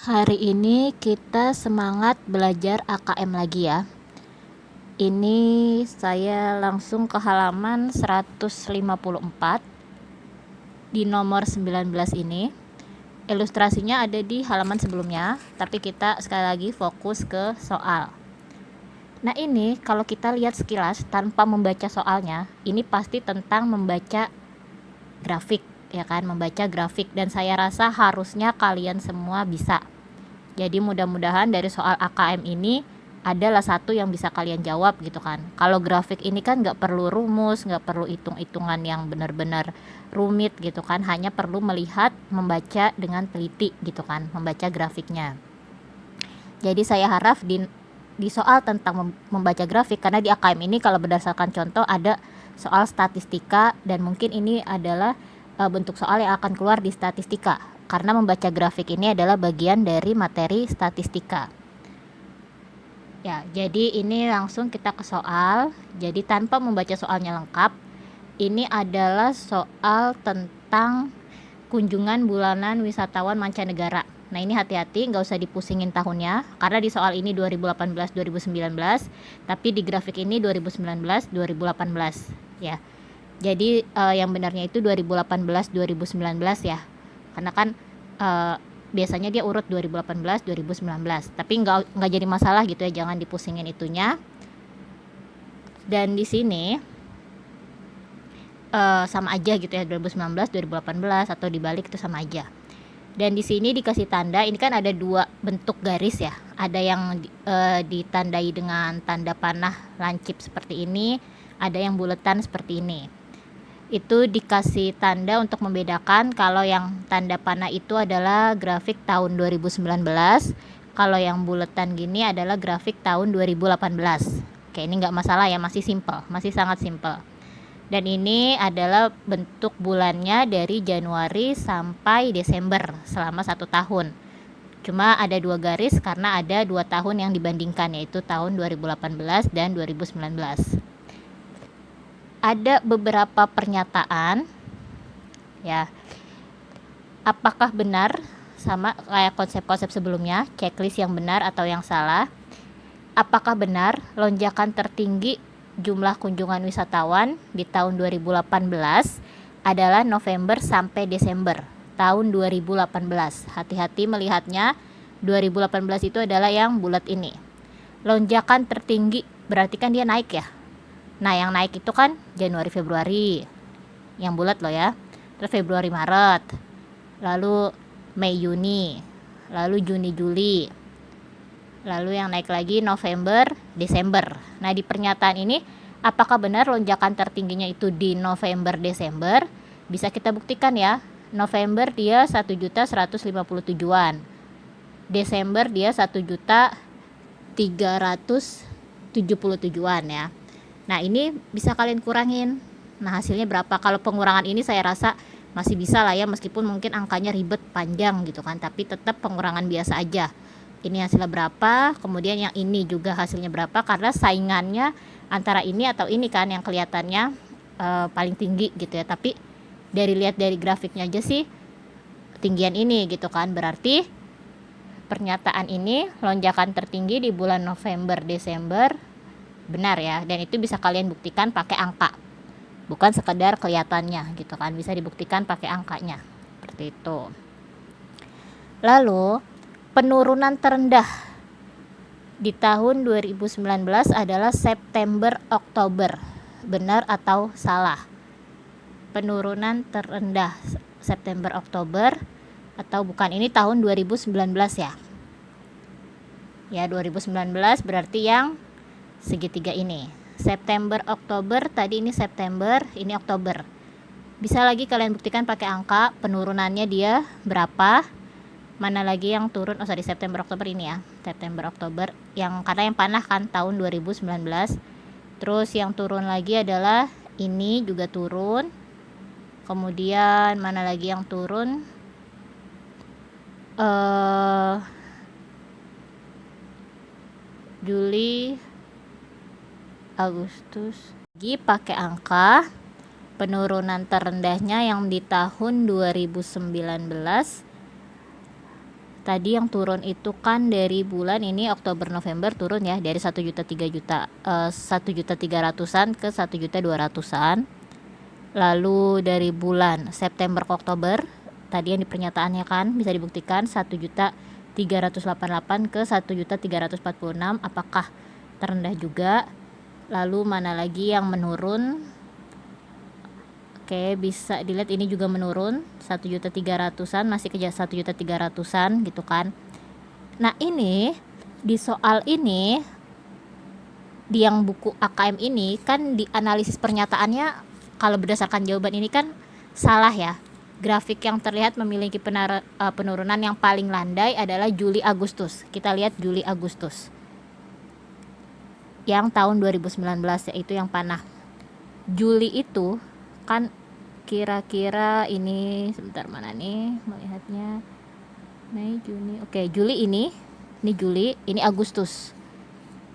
Hari ini kita semangat belajar AKM lagi ya. Ini saya langsung ke halaman 154 di nomor 19 ini. Ilustrasinya ada di halaman sebelumnya, tapi kita sekali lagi fokus ke soal. Nah, ini kalau kita lihat sekilas tanpa membaca soalnya, ini pasti tentang membaca grafik, ya kan, membaca grafik, dan saya rasa harusnya kalian semua bisa. Jadi mudah-mudahan dari soal AKM ini adalah satu yang bisa kalian jawab gitu kan. Kalau grafik ini kan nggak perlu rumus, nggak perlu hitung-hitungan yang benar-benar rumit gitu kan, hanya perlu melihat, membaca dengan teliti gitu kan, membaca grafiknya. Jadi saya harap di soal tentang membaca grafik, karena di AKM ini kalau berdasarkan contoh ada soal statistika, dan mungkin ini adalah bentuk soal yang akan keluar di statistika, karena membaca grafik ini adalah bagian dari materi statistika. Ya, jadi ini langsung kita ke soal. Jadi tanpa membaca soalnya lengkap, ini adalah soal tentang kunjungan bulanan wisatawan mancanegara. Nah, ini hati-hati, nggak usah dipusingin tahunnya, karena di soal ini 2018-2019, tapi di grafik ini 2019-2018 ya. Jadi yang benarnya itu 2018-2019 ya, karena kan biasanya dia urut 2018-2019, tapi nggak jadi masalah gitu ya, jangan dipusingin itunya. Dan di sini sama aja gitu ya, 2019-2018 atau dibalik itu sama aja. Dan di sini dikasih tanda, ini kan ada dua bentuk garis ya, ada yang ditandai dengan tanda panah lancip seperti ini, ada yang buletan seperti ini. Itu dikasih tanda untuk membedakan kalau yang tanda panah itu adalah grafik tahun 2019, kalau yang buletan gini adalah grafik tahun 2018. Oke, ini nggak masalah ya, masih simple, masih sangat simple. Dan ini adalah bentuk bulannya dari Januari sampai Desember selama 1 tahun. Cuma ada 2 garis karena ada 2 tahun yang dibandingkan, yaitu tahun 2018 dan 2019. Ada beberapa pernyataan ya. Apakah benar, sama kayak konsep-konsep sebelumnya, checklist yang benar atau yang salah. Apakah benar lonjakan tertinggi jumlah kunjungan wisatawan di tahun 2018 adalah November sampai Desember tahun 2018. Hati-hati melihatnya, 2018 itu adalah yang bulat ini. Lonjakan tertinggi berarti kan dia naik ya. Nah, yang naik itu kan Januari Februari, yang bulat loh ya. Terus Februari Maret, lalu Mei Juni, lalu Juni Juli, lalu yang naik lagi November, Desember. Nah, di pernyataan ini apakah benar lonjakan tertingginya itu di November, Desember? Bisa kita buktikan ya. November dia 1.157.000-an. Desember dia 1.377.000-an ya. Nah, ini bisa kalian kurangin. Nah, hasilnya berapa? Kalau pengurangan ini saya rasa masih bisa lah ya, meskipun mungkin angkanya ribet panjang gitu kan, tapi tetap pengurangan biasa aja. Ini hasilnya berapa, kemudian yang ini juga hasilnya berapa, karena saingannya antara ini atau ini kan yang kelihatannya paling tinggi gitu ya, tapi lihat dari grafiknya aja sih tinggian ini gitu kan. Berarti pernyataan ini lonjakan tertinggi di bulan November Desember benar ya, dan itu bisa kalian buktikan pakai angka, bukan sekedar kelihatannya gitu kan, bisa dibuktikan pakai angkanya seperti itu. Lalu penurunan terendah di tahun 2019 adalah September Oktober. Benar atau salah? Penurunan terendah September Oktober atau bukan, ini tahun 2019 ya. Ya, 2019 berarti yang segitiga ini. September Oktober, tadi ini September, ini Oktober. Bisa lagi kalian buktikan pakai angka penurunannya dia berapa. Mana lagi yang turun? Oh, sorry, September Oktober ini ya. September Oktober yang karena yang panah kan tahun 2019. Terus yang turun lagi adalah ini juga turun. Kemudian mana lagi yang turun? Juli, Agustus. Lagi pakai angka penurunan terendahnya yang di tahun 2019 Tadi yang turun itu kan dari bulan ini Oktober November turun ya, dari 1 juta 3 juta 1 juta 300-an ke 1 juta 200-an. Lalu dari bulan September ke Oktober tadi yang di pernyataannya kan bisa dibuktikan 1 juta 388 ke 1 juta 346, apakah terendah juga? Lalu mana lagi yang menurun? Oke, bisa dilihat ini juga menurun 1 juta 300-an, masih kejar 1 juta 300-an gitu kan. Nah, ini di soal ini di yang buku AKM ini kan di analisis pernyataannya kalau berdasarkan jawaban ini kan salah ya. Grafik yang terlihat memiliki penurunan yang paling landai adalah Juli Agustus. Kita lihat Juli Agustus. Yang tahun 2019 yaitu yang panah. Juli itu kan kira-kira ini sebentar mana nih melihatnya, Mei, Juni, oke Juli ini Juli, ini Agustus,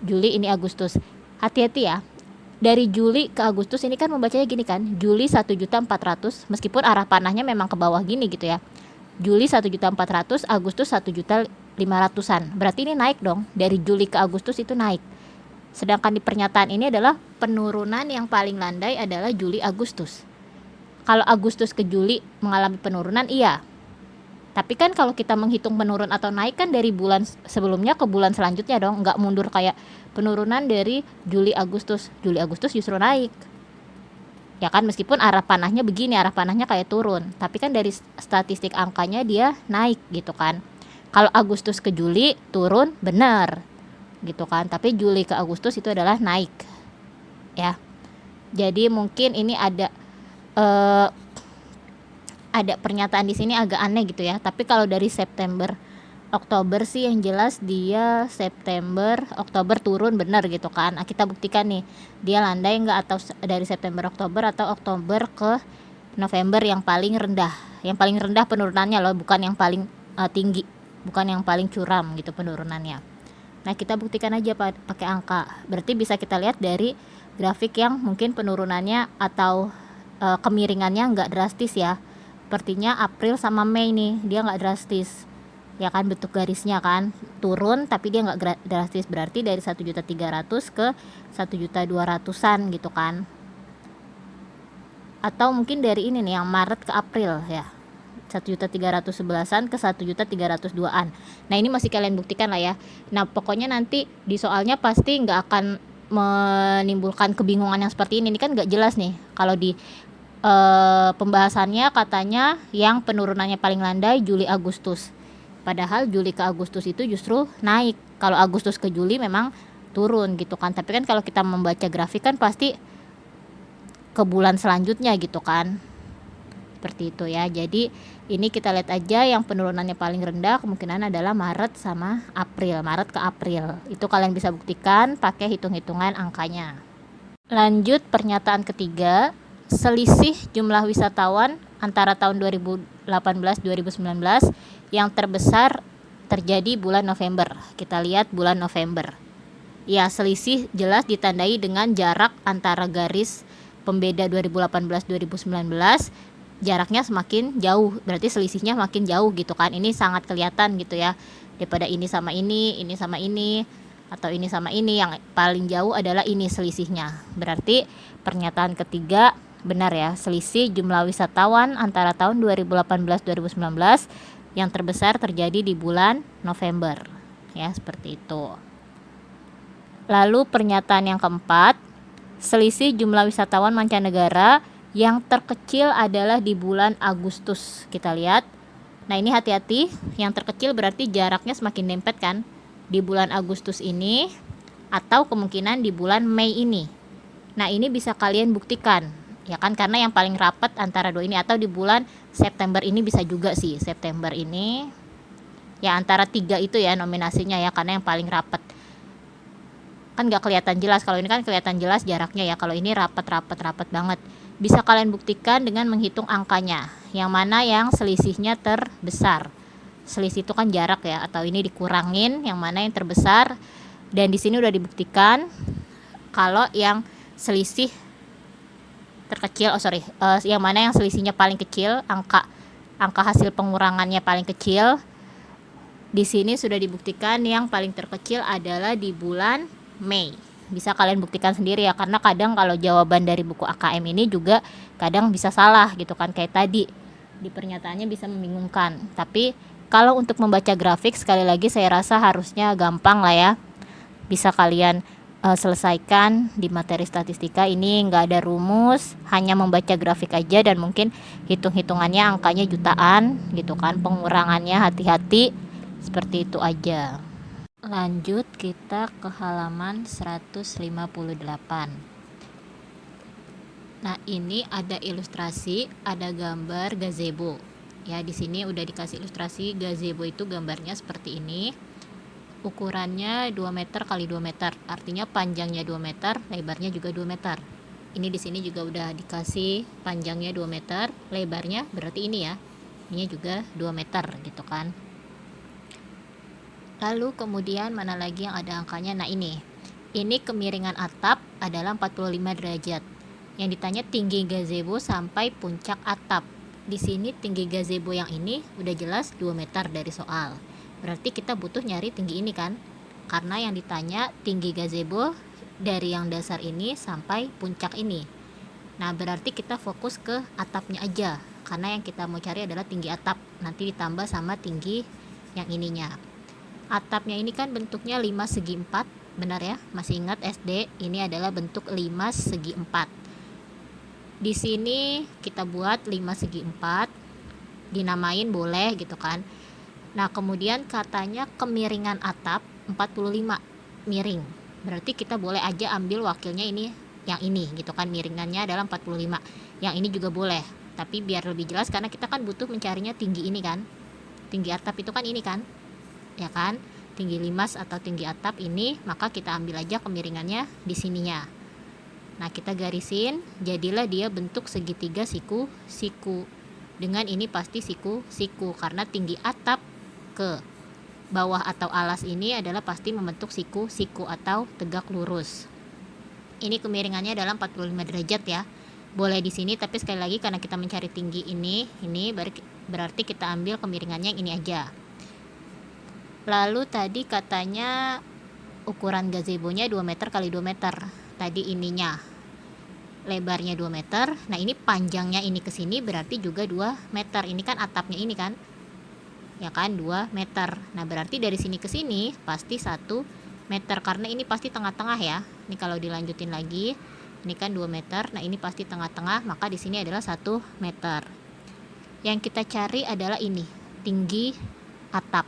Juli ini Agustus. Hati-hati ya, dari Juli ke Agustus ini kan membacanya gini kan, Juli 1.400.000 meskipun arah panahnya memang ke bawah gini gitu ya, Juli 1.400.000, Agustus 1.500.000, berarti ini naik dong, dari Juli ke Agustus itu naik. Sedangkan di pernyataan ini adalah penurunan yang paling landai adalah Juli Agustus. Kalau Agustus ke Juli mengalami penurunan, iya. Tapi kan kalau kita menghitung penurun atau naik kan dari bulan sebelumnya ke bulan selanjutnya dong, nggak mundur kayak penurunan dari Juli Agustus. Juli Agustus justru naik. Ya kan, meskipun arah panahnya begini, arah panahnya kayak turun. Tapi kan dari statistik angkanya dia naik gitu kan. Kalau Agustus ke Juli turun, benar gitu kan. Tapi Juli ke Agustus itu adalah naik. Ya. Jadi mungkin ini ada pernyataan di sini agak aneh gitu ya. Tapi kalau dari September Oktober sih yang jelas dia September Oktober turun benar gitu kan. Nah, kita buktikan nih dia landai enggak, atau dari September Oktober atau Oktober ke November yang paling rendah. Yang paling rendah penurunannya loh, bukan yang paling tinggi, bukan yang paling curam gitu penurunannya. Nah, kita buktikan aja pakai angka. Berarti bisa kita lihat dari grafik yang mungkin penurunannya atau kemiringannya nggak drastis ya. Sepertinya April sama Mei nih dia nggak drastis ya kan, bentuk garisnya kan turun tapi dia nggak drastis, berarti dari 1.300.000 ke 1.200.000-an gitu kan. Atau mungkin dari ini nih yang Maret ke April ya, 1.311-an ke 1.302-an. Nah, ini masih kalian buktikan lah ya. Nah, pokoknya nanti di soalnya pasti nggak akan menimbulkan kebingungan yang seperti ini. Ini kan nggak jelas nih kalau di pembahasannya katanya yang penurunannya paling landai Juli Agustus, padahal Juli ke Agustus itu justru naik. Kalau Agustus ke Juli memang turun gitu kan. Tapi kan kalau kita membaca grafik kan pasti ke bulan selanjutnya gitu kan, seperti itu ya. Jadi ini kita lihat aja yang penurunannya paling rendah kemungkinan adalah Maret sama April, Maret ke April. Itu kalian bisa buktikan pakai hitung-hitungan angkanya. Lanjut pernyataan ketiga, selisih jumlah wisatawan antara tahun 2018-2019 yang terbesar terjadi bulan November. Kita lihat bulan November. Ya, selisih jelas ditandai dengan jarak antara garis pembeda 2018-2019. Jaraknya semakin jauh, berarti selisihnya makin jauh gitu kan. Ini sangat kelihatan gitu ya. Daripada ini sama ini sama ini, atau ini sama ini, yang paling jauh adalah ini selisihnya. Berarti pernyataan ketiga benar ya, selisih jumlah wisatawan antara tahun 2018-2019 yang terbesar terjadi di bulan November. Ya, seperti itu. Lalu pernyataan yang keempat, selisih jumlah wisatawan mancanegara yang terkecil adalah di bulan Agustus. Kita lihat. Nah, ini hati-hati, yang terkecil berarti jaraknya semakin dempet kan di bulan Agustus ini, atau kemungkinan di bulan Mei ini. Nah, ini bisa kalian buktikan ya kan, karena yang paling rapat antara dua ini, atau di bulan September ini bisa juga sih, September ini ya antara tiga itu ya nominasinya ya, karena yang paling rapat kan nggak kelihatan jelas. Kalau ini kan kelihatan jelas jaraknya ya, kalau ini rapat banget. Bisa kalian buktikan dengan menghitung angkanya, yang mana yang selisihnya terbesar. Selisih itu kan jarak ya, atau ini dikurangin yang mana yang terbesar. Dan di sini udah dibuktikan kalau yang selisih terkecil, yang mana yang selisihnya paling kecil, angka hasil pengurangannya paling kecil, Di sini sudah dibuktikan yang paling terkecil adalah di bulan Mei. Bisa kalian buktikan sendiri ya, karena kadang kalau jawaban dari buku AKM ini juga kadang bisa salah gitu kan, kayak tadi di pernyataannya bisa membingungkan. Tapi kalau untuk membaca grafik, sekali lagi saya rasa harusnya gampang lah ya, bisa kalian selesaikan di materi statistika ini. Nggak ada rumus, hanya membaca grafik aja, dan mungkin hitung-hitungannya angkanya jutaan gitu kan, pengurangannya hati-hati, seperti itu aja. Lanjut kita ke halaman 158. Nah, ini ada ilustrasi, ada gambar gazebo. Ya, di sini udah dikasih ilustrasi gazebo itu gambarnya seperti ini. Ukurannya 2 meter kali 2 meter. Artinya panjangnya 2 meter, lebarnya juga 2 meter. Ini di sini juga udah dikasih panjangnya 2 meter, lebarnya berarti ini ya. Ini juga 2 meter gitu kan. Lalu kemudian mana lagi yang ada angkanya? Nah, ini kemiringan atap adalah 45 derajat. Yang ditanya tinggi gazebo sampai puncak atap. Di sini tinggi gazebo yang ini udah jelas 2 meter dari soal. Berarti kita butuh nyari tinggi ini kan? Karena yang ditanya tinggi gazebo dari yang dasar ini sampai puncak ini. Nah, berarti kita fokus ke atapnya aja. Karena yang kita mau cari adalah tinggi atap. Nanti ditambah sama tinggi yang ininya. Atapnya ini kan bentuknya 5 segi 4, benar ya? Masih ingat SD? Ini adalah bentuk 5 segi 4. Di sini kita buat 5 segi 4, dinamain boleh gitu kan. Nah, kemudian katanya kemiringan atap 45 miring. Berarti kita boleh aja ambil wakilnya ini, yang ini gitu kan, miringannya adalah 45. Yang ini juga boleh. Tapi biar lebih jelas, karena kita kan butuh mencarinya tinggi ini kan. Tinggi atap itu kan ini kan, ya kan, tinggi limas atau tinggi atap ini, maka kita ambil aja kemiringannya di sininya. Nah, kita garisin, jadilah dia bentuk segitiga siku-siku. Dengan ini pasti siku-siku, karena tinggi atap ke bawah atau alas ini adalah pasti membentuk siku-siku atau tegak lurus. Ini kemiringannya adalah 45 derajat ya. Boleh di sini, tapi sekali lagi karena kita mencari tinggi ini berarti kita ambil kemiringannya yang ini aja. Lalu tadi katanya ukuran gazebonya 2 meter kali 2 meter. Tadi ininya lebarnya 2 meter. Nah, ini panjangnya ini ke sini berarti juga 2 meter. Ini kan atapnya ini kan, ya kan, 2 meter. Nah, berarti dari sini ke sini pasti 1 meter, karena ini pasti tengah-tengah ya. Ini kalau dilanjutin lagi, ini kan 2 meter. Nah, ini pasti tengah-tengah, maka di sini adalah 1 meter. Yang kita cari adalah ini, tinggi atap.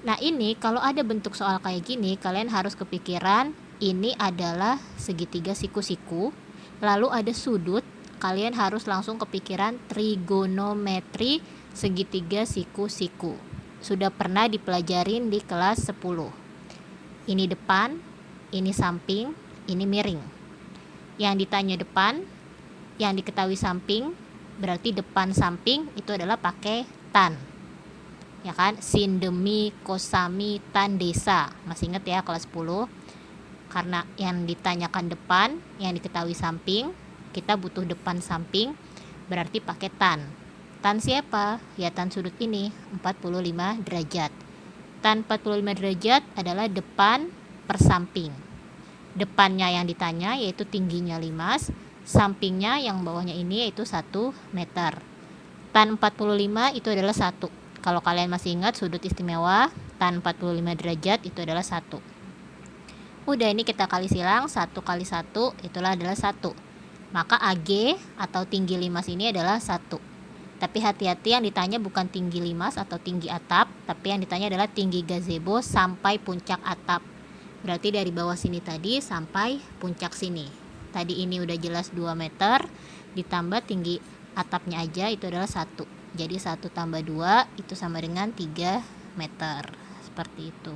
Nah, ini kalau ada bentuk soal kayak gini, kalian harus kepikiran ini adalah segitiga siku-siku, lalu ada sudut, kalian harus langsung kepikiran trigonometri segitiga siku-siku. Sudah pernah dipelajarin di kelas 10. Ini depan, ini samping, ini miring. Yang ditanya depan, yang diketahui samping, berarti depan samping itu adalah pakai tan. Ya kan, sin, demi, kosami, tan, desa. Masih ingat ya kelas 10? Karena yang ditanyakan depan, yang diketahui samping, kita butuh depan samping, berarti pakai tan. Tan siapa? Ya tan sudut ini, 45 derajat. Tan 45 derajat adalah depan per samping. Depannya yang ditanya yaitu tingginya 5, sampingnya yang bawahnya ini yaitu 1 meter. Tan 45 itu adalah 1. Kalau kalian masih ingat sudut istimewa, tan 45 derajat itu adalah 1. Udah, ini kita kali silang, 1 kali 1 itulah adalah 1. Maka AG atau tinggi limas ini adalah 1. Tapi hati-hati, yang ditanya bukan tinggi limas atau tinggi atap, tapi yang ditanya adalah tinggi gazebo sampai puncak atap. Berarti dari bawah sini tadi sampai puncak sini. Tadi ini udah jelas 2 meter, ditambah tinggi atapnya aja itu adalah 1. Jadi 1 tambah 2 itu sama dengan 3 meter. Seperti itu.